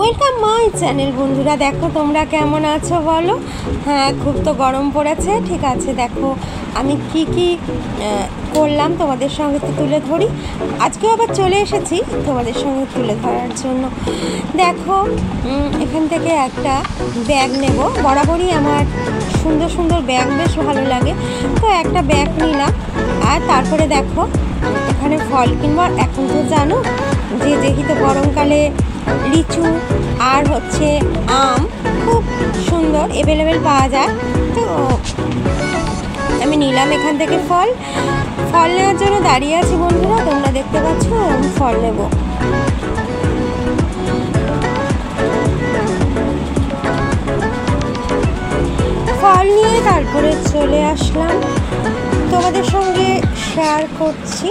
Welcome my channel. বন্ধুরা দেখো তোমরা কেমন আছো বলো। হ্যাঁ, খুব তো গরম পড়েছে। ঠিক আছে, দেখো আমি কি কি করলাম তোমাদের সঙ্গে তো তুলে ধরি। আজকেও আবার চলে এসেছি তোমাদের সঙ্গে তুলে ধরার জন্য। দেখো এখান থেকে একটা ব্যাগ নেব। বরাবরই আমার সুন্দর সুন্দর ব্যাগ বেশ ভালো লাগে, তো একটা ব্যাগ নিলাম। আর তারপরে দেখো এখানে ফল কিনবো। এখন তো জানো যে যেহেতু গরমকালে লিচু আর হচ্ছে আম খুব সুন্দর অ্যাভেলেবেল পাওয়া যায়, তো আমি নিলাম এখান থেকে ফল নেওয়ার জন্য দাঁড়িয়ে আছি। বন্ধুরা তোমরা দেখতে পাচ্ছ আমি ফল নেব। ফল নিয়ে তারপরে চলে আসলাম, তোমাদের সঙ্গে শেয়ার করছি।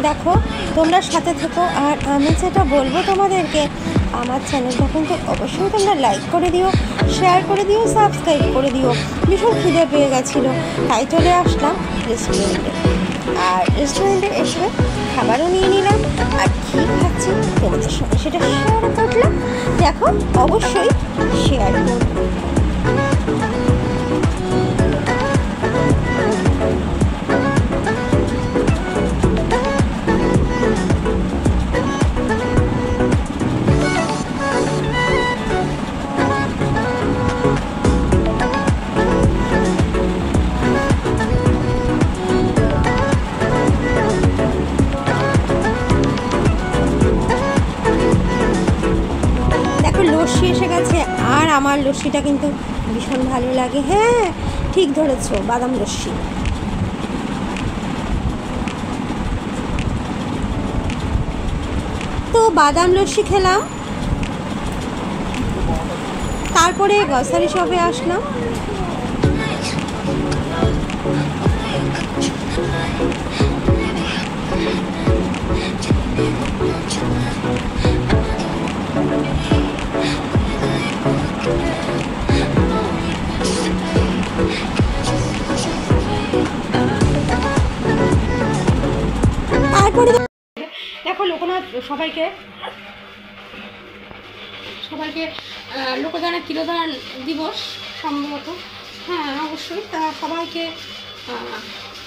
দেখো তোমরা সাথে থেকো। আর আমি যেটা বলবো তোমাদেরকে, আমার চ্যানেলটা কিন্তু অবশ্যই তোমরা লাইক করে দিও, শেয়ার করে দিও, সাবস্ক্রাইব করে দিও। ভীষণ খিদে পেয়ে গেছিলো, তাই চলে আসলাম রেস্টুরেন্টে। আর রেস্টুরেন্টে এসে খাবারও নিয়ে নিলাম। আর কী খাচ্ছি তোমাদের সঙ্গে সেটা শেয়ার করলাম। দেখো অবশ্যই শেয়ার করবো। লস্যি এসে গেছে, আর আমার লস্যিটা কিন্তু ভীষণ ভালো লাগে। হ্যাঁ ঠিক ধরেছো, বাদাম লস্যি। তো বাদাম লস্যি খেলাম, তারপরে গ্রসারি শপে আসলাম। দেখো লোকনাথ সবাইকে লোকদানের তিরোধান দিবস সম্ভবত। হ্যাঁ অবশ্যই, তা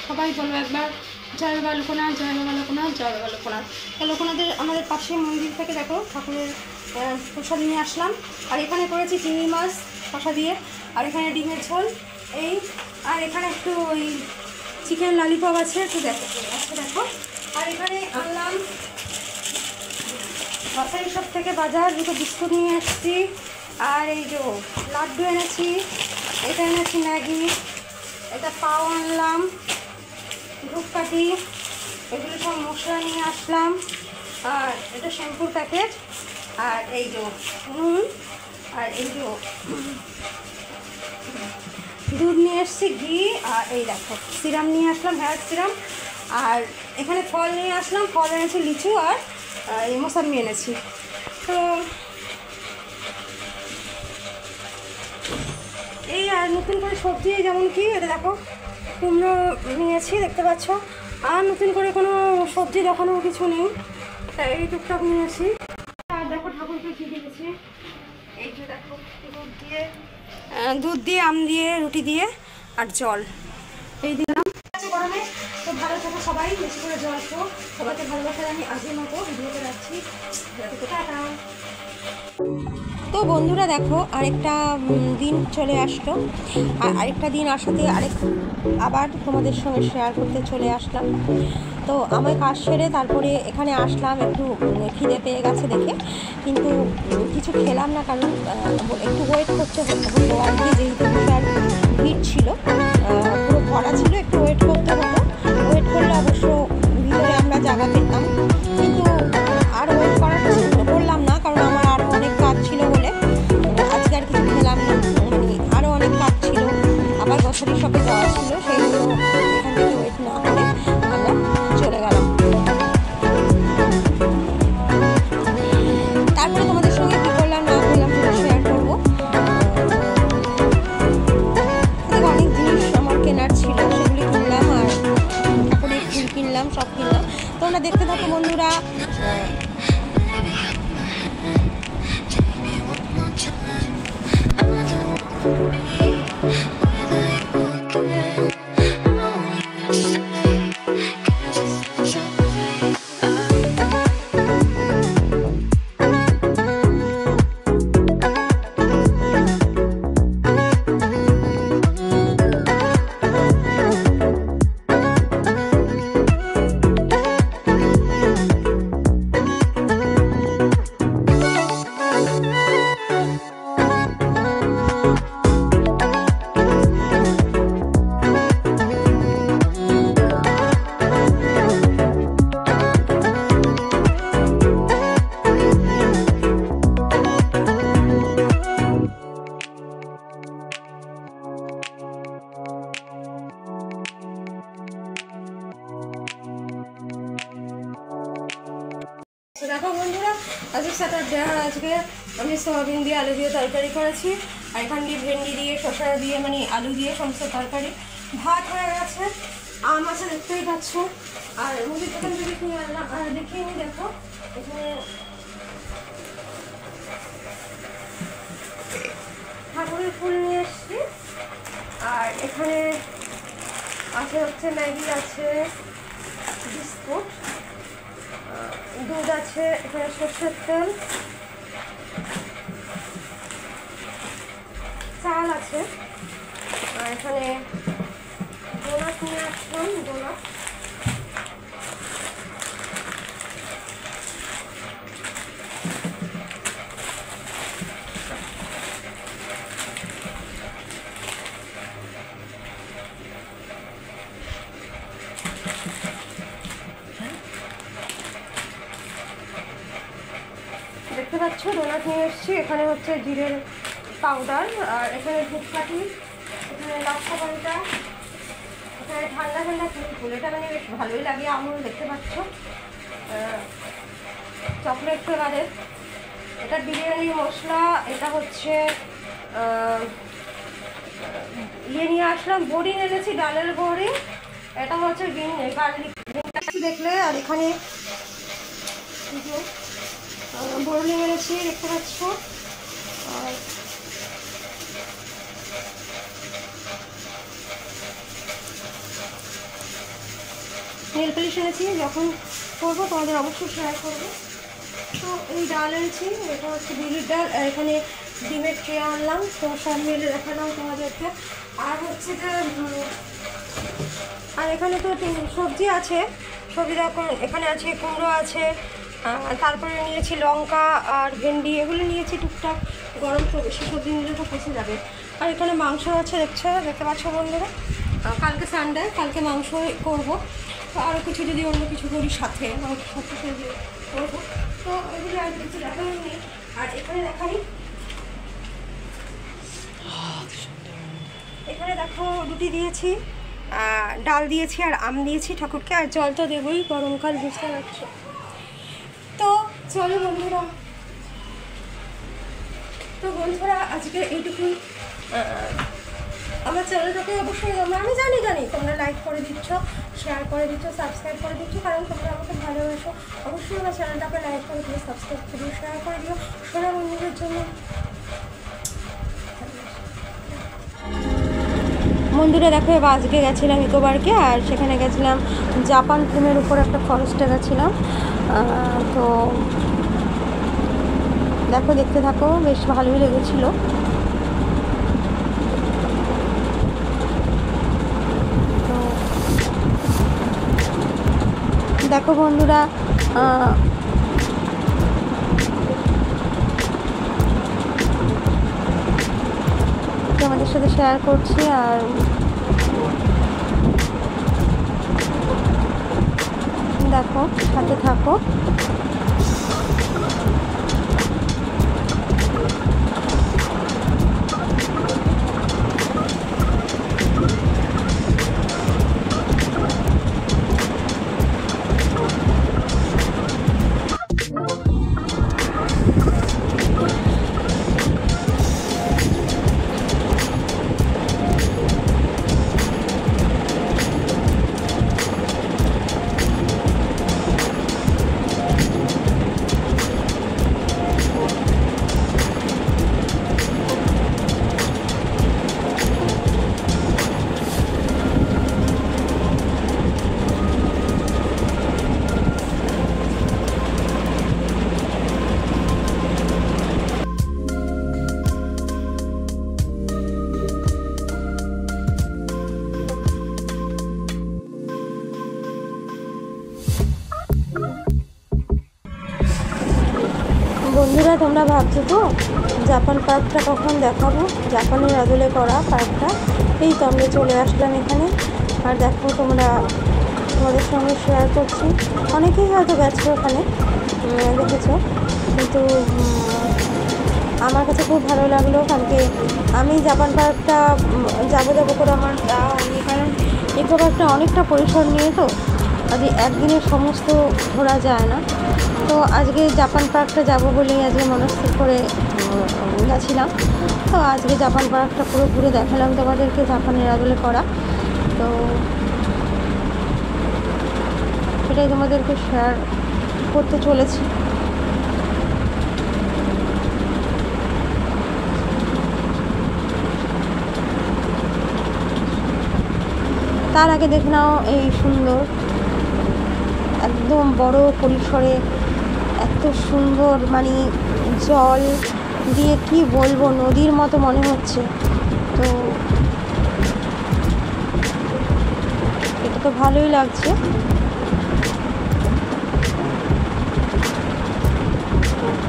সবাই বলবো একবার জয় বাবা লোকনাথ, জয় বাবা লোকনাথ, জয় বাবা লোকনাথ। তা লোকনাথের আমাদের পাশে মন্দির থেকে দেখো ঠাকুরের প্রসাদ নিয়ে আসলাম। আর এখানে করেছি চিংড়ি মাছ শসা দিয়ে, আর এখানে ডিমের ঝোল এই, আর এখানে একটু ওই চিকেন ললিপপ আছে, একটু দেখো দেখো। আর এখানে আনলাম গ্রসারি শপ থেকে বাজার, দুটো বিস্কুট নিয়ে এসেছি। আর এই যে লাড্ডু এনেছি, এটা এনেছি ম্যাগি, এটা পাও আনলাম, ধূপকাঠি, এগুলো সব মশলা নিয়ে আসলাম। আর এটা শ্যাম্পুর প্যাকেট, আর এই যে নুন, আর এই যে দুধ নিয়ে এসেছি, ঘি, আর এই দেখো সিরাম নিয়ে আসলাম, হেয়ার সিরাম। আর এখানে ফল নিয়ে আসলাম, ফল এনেছি লিচু আর এই মোসাম্বি এনেছি। তো এই আর নতুন করে সবজি, যেমন কি এটা দেখো কুমড়ো নিয়েছি দেখতে পাচ্ছ। আর নতুন করে কোনো সবজি দেখানোর কিছু নেই, তাই এই টুকটাক নিয়েছি। আর দেখো ঠাকুরকে কী দিয়েছি, এই যে দেখো দুধ দিয়ে আম দিয়ে রুটি দিয়ে আর জল এই দিলাম। গরমে তো ভালো থাকো সবাই, বেশি করে জল খাও, সবাইকে ভালোবাসা আমি আজকের মতো ভিডিওতে রাখছি। তো বন্ধুরা দেখো আরেকটা দিন চলে আসলো, আর আরেকটা দিন আসাতে আবার তোমাদের সঙ্গে শেয়ার করতে চলে আসলাম। তো আমার কাজ সেরে তারপরে এখানে আসলাম, একটু খিদে পেয়ে গেছে দেখে, কিন্তু কিছু খেলাম না, কারণ একটু ওয়েট করতে হতো। আর কি যেহেতু বিশাল ভিড় ছিল, পুরো ভরা ছিল, একটু ওয়েট করতে হতো। ওয়েট করলে অবশ্য ভিতরে আমরা জায়গা পেতাম, কিন্তু আর ওয়েট করলাম না, কারণ আমার আরও অনেক কাজ ছিল বলে আজকে আর কিছু খেলাম না। মানে আরও অনেক কাজ ছিল, আবার গ্রসারি শপে যাওয়া ছিল, সেই জন্য এখান থেকে ওয়েট না করে আমরা চলে গেলাম। তারপরে তোমাদের সঙ্গে কী করলাম না করলাম সেটা শেয়ার করবো। অনেক জিনিস আমার কেনার ছিল, সেগুলি কিনলাম, আর ঠাকুরের ফুল কিনলাম, সব কিনলাম। তোমরা দেখতে থাকো বন্ধুরা। আজকে আমি সয়াবিন দিয়ে আলু দিয়ে তরকারি করেছি, আর এখান দিয়ে ভেন্ডি দিয়ে শসা দিয়ে মানে আলু দিয়ে সমস্ত তরকারি। ভাত হয়ে গেছে, আম আছে দেখতেই পাচ্ছ। আর মুদির দোকান থেকে কিনে আনলাম, আর দেখিয়ে নি দেখো এখানে ঠাকুরের ফুল নিয়ে এসছি। আর এখানে আছে হচ্ছে ম্যাগি আছে, বিস্কুট, দুধ আছে, এখানে সর্ষের তেল, চাল আছে। আর এখানে ডোনাট নিয়ে আসলাম, ডোনাট। দেখতে পাচ্ছ ডোনাট নিয়ে এসেছি। এখানে হচ্ছে জিরের পাউডার, আর এখানে ধূপকাঠি, এখানে লাচ্ছা পানিটা, এখানে ঠান্ডা ঠান্ডা ফুল, এটা মানে বেশ ভালোই লাগে। আমুল দেখতে পাচ্ছ, চকলেট ফ্লেভারের। এটা বিরিয়ানির মশলা, এটা হচ্ছে ইয়ে নিয়ে আসলাম, বড়ি এনেছি, ডালের বড়ি। এটা হচ্ছে গার্লিক দেখলে। আর এখানে বড়লি এনেছি দেখতে পাচ্ছ। আর নেল পালিশ এনেছি, যখন করবো তোমাদের অবশ্যই শেয়ার করবো। তো এই ডাল এনেছি, এটা হচ্ছে বিউলির ডাল। আর এখানে ডিমের ট্রে আনলাম, তো সব মিলে দেখালাম তোমাদেরকে। আর হচ্ছে যে আর এখানে তো সবজি আছে, সবজি দেখো এখানে আছে কুমড়ো আছে, তারপরে নিয়েছি লঙ্কা আর ভেন্ডি, এগুলো নিয়েছি টুকটাক। গরম তো বেশি সবজি নিলে তো পচে যাবে। আর এখানে মাংস আছে, দেখতে পাচ্ছ বন্ধুরা। কালকে সানডে, কালকে মাংস করবো। তো আরও কিছু যদি অন্য কিছু করি সাথে মাংসের সাথে করবো, তো এগুলো আর কিছু দেখানো নেই। আর এখানে দেখাই, এখানে দেখো রুটি দিয়েছি, ডাল দিয়েছি, আর আম দিয়েছি ঠাকুরকে। আর জল তো দেবই, গরমকাল বুঝতে পারছো। তো চলো বন্ধুরা, আজকে এইটুকুই। আমার চ্যানেলটাকে অবশ্যই আমি জানি তোমরা লাইক করে দিচ্ছ, শেয়ার করে দিচ্ছ, সাবস্ক্রাইব করে দিচ্ছ, কারণ তোমরা আমাকে ভালোবাসো। অবশ্যই আমার চ্যানেলটাকে লাইক করে দিও, সাবস্ক্রাইব করে দিও, শেয়ার করে দিও সোনা বন্ধুদের জন্য। বন্ধুরা দেখো, এবার আজকে গেছিলাম ইকো পার্কে, আর সেখানে গেছিলাম জাপান থিমের উপর একটা ফরেস্টে গেছিলাম। তো দেখো, দেখতে থাকো, বেশ ভালোই লেগেছিল। তো দেখো বন্ধুরা, তোমাদের সাথে শেয়ার করছি। আর দেখো, সাথে থাকো। বন্ধুরা, তোমরা ভাবছো তো জাপান পার্কটা কখন দেখাবো, জাপানের আদলে করা পার্কটা। এই তো আমরা চলে আসলাম এখানে। আর দেখো, তোমাদের সঙ্গে শেয়ার করছি। অনেকেই হয়তো গেছো ওখানে, দেখেছো, কিন্তু আমার কাছে খুব ভালো লাগলো। কালকে আমি জাপান পার্কটা যাবো করে আমার যাওয়া হয়নি, কারণ ইকো পার্কটা অনেকটা পরিসর নিয়ে, তো আর একদিনে সমস্ত ঘোরা যায় না। তো আজকে জাপান পার্কটা যাব বলেই আজকে মনস্থির করে গেছিলাম। তো আজকে জাপান পার্কটা পুরো ঘুরে দেখালাম তোমাদেরকে, জাপানের আদলে করা। তো সেটাই তোমাদেরকে শেয়ার করতে চলেছি। তার আগে দেখে নাও এই সুন্দর একদম বড় পরিসরে এত সুন্দর, মানে জল দিয়ে কি বলবো, নদীর মতো মনে হচ্ছে। তো এটা তো ভালোই লাগছে।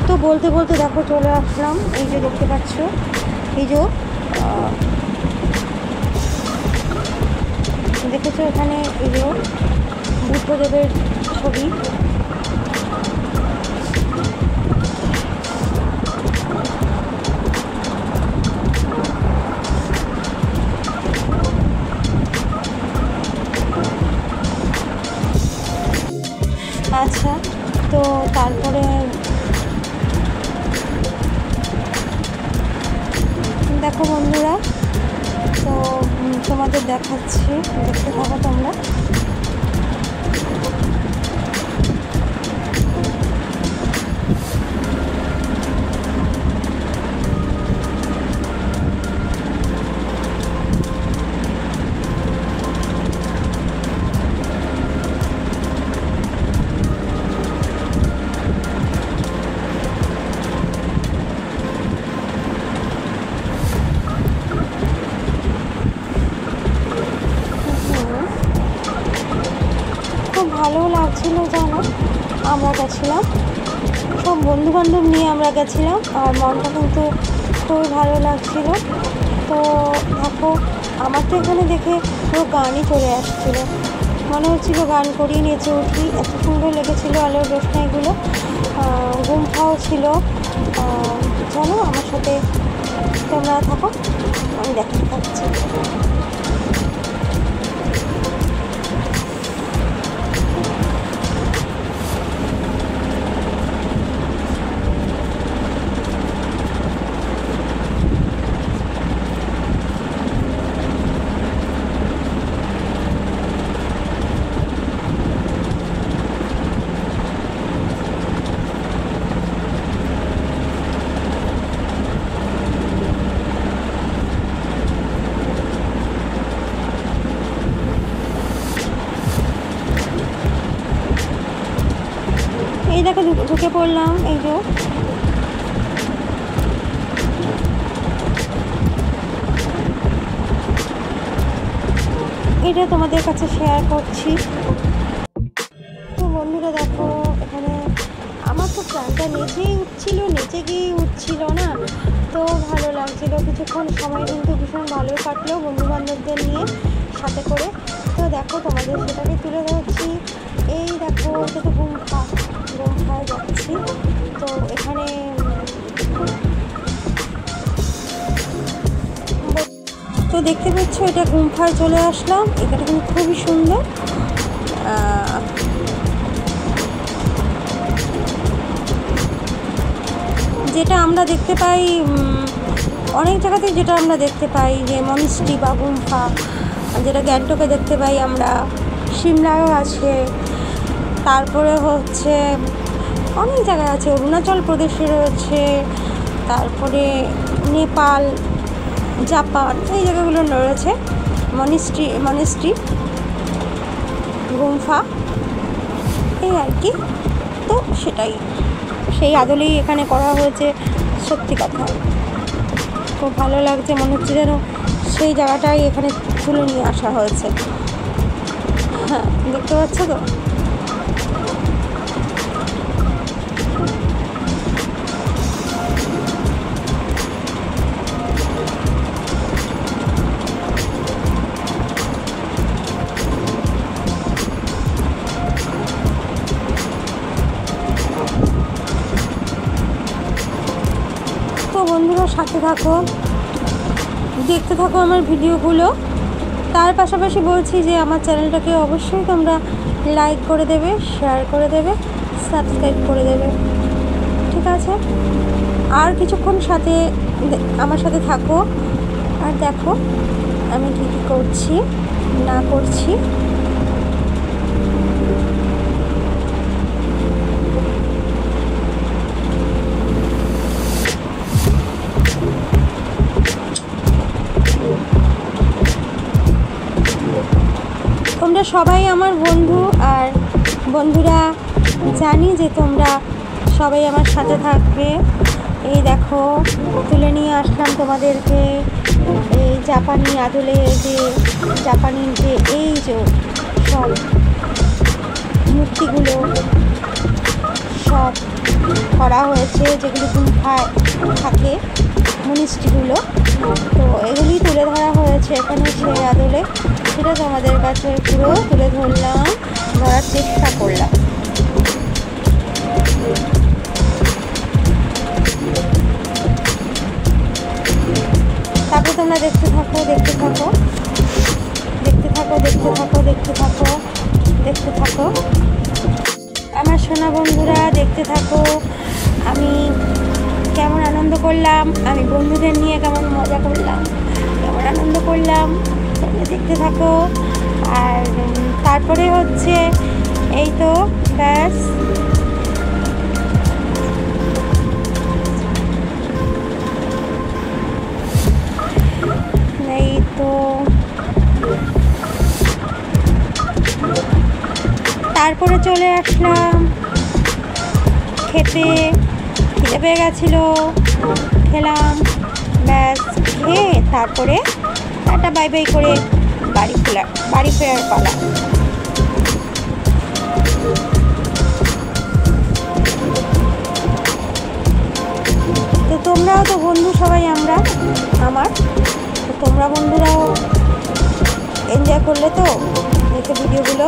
তো বলতে বলতে দেখো চলে আসলাম, এই যে দেখতে পাচ্ছ, এই যে দেখেছো এখানে এই যে বুদ্ধদেবের ছবি। আচ্ছা, তো তারপরে দেখো বন্ধুরা, তো তোমাদের দেখাচ্ছি, দেখতে থাকো তোমরা। ভালো লাগছিল জানো, আমরা গেছিলাম সব বন্ধুবান্ধব নিয়ে, আমরা গেছিলাম আর মনটা কিন্তু খুবই ভালো লাগছিল। তো দেখো আমার তো এখানে দেখে পুরো গানই চলে আসছিলো, মনে হচ্ছিলো গান করিয়ে নেচে উঠি, এত সুন্দর লেগেছিলো আলোর রোশনাইগুলো। গুম্ফাও ছিল, জানো আমার সাথে তোমরা থাকো, আমি দেখাতে থাকছি। এই দেখো ঢুকে পড়লাম, এই যে এটা তোমাদের কাছে শেয়ার করছি। তো বন্ধুরা দেখো এখানে আমার তো প্রাণটা নেচেই উঠছিল, নেচে গিয়ে উঠছিল না, তো ভালো লাগছিল। কিছুক্ষণ সময় কিন্তু ভীষণ ভালোই কাটলো বন্ধুবান্ধবদের নিয়ে সাথে করে। তো দেখো তোমাদের সেটাকে তুলে ধরছি। এই দেখো এটা তো গুম্ফায় যাচ্ছি। তো এখানে তো দেখতে পাচ্ছ এটা গুম্ফায় চলে আসলাম, এটা কিন্তু খুবই সুন্দর। যেটা আমরা দেখতে পাই অনেক জায়গাতে, যেটা আমরা দেখতে পাই যে মনিস্ট্রি বা গুম্ফা, যেটা গ্যাংটকে দেখতে পাই আমরা, সিমলায়ও আছে, তারপরে হচ্ছে অনেক জায়গায় আছে, অরুণাচল প্রদেশে রয়েছে, তারপরে নেপাল, জাপান, এই জায়গাগুলো রয়েছে মনিস্ট্রি গুম্ফা, এই আর কি। তো সেটাই, সেই আদলেই এখানে করা হয়েছে। সত্যি কথা খুব ভালো লাগছে, মনে হচ্ছে যেন সেই জায়গাটাই এখানে তুলে নিয়ে আসা হয়েছে। হ্যাঁ, দেখতে পাচ্ছ তো। বন্ধুরা সাথে থাকো, দেখতে থাকো আমার ভিডিওগুলো। তার পাশাপাশি বলছি যে আমার চ্যানেলটাকে অবশ্যই তোমরা লাইক করে দেবে, শেয়ার করে দেবে, সাবস্ক্রাইব করে দেবে, ঠিক আছে? আর কিছুক্ষণ সাথে আমার সাথে থাকো আর দেখো আমি কী কী করছি না করছি। তোমরা সবাই আমার বন্ধু, আর বন্ধুরা জানি যে তোমরা সবাই আমার সাথে থাকবে। এই দেখো তুলে নিয়ে আসলাম তোমাদেরকে এই জাপানি আদলে, যে জাপানি যে এই যে সব মূর্তিগুলো সব করা হয়েছে, যেগুলো গুম্ফায় থাকে মনিষ্ঠীগুলো, তো এগুলি তুলে ধরা হয়েছে এখানে সেই আদলে। সেটা তোমাদের কাছে পুরো তুলে ধরলাম, ধরার চেষ্টা করলাম। তারপর তোমরা দেখতে থাকো দেখতে থাকো দেখতে থাকো দেখতে থাকো দেখতে থাকো দেখতে থাকো আমার সোনা বন্ধুরা, দেখতে থাকো আমি কেমন আনন্দ করলাম, আমি বন্ধুদের নিয়ে কেমন মজা করলাম, কেমন আনন্দ করলাম, দেখতে থাকো। আর তারপরে হচ্ছে এই তো ব্যাস, এই তো তারপরে চলে আসলাম খেতে, খিদে পেয়ে গেছিলো, খেলাম, ব্যাস খেয়ে তারপরে টাটা বাই বাই করে বাড়ি ফেরার পালা। তো তোমরাও তো বন্ধু, সবাই আমরা আমার, তো তোমরা বন্ধুরাও এনজয় করলে তো দেখে ভিডিওগুলো।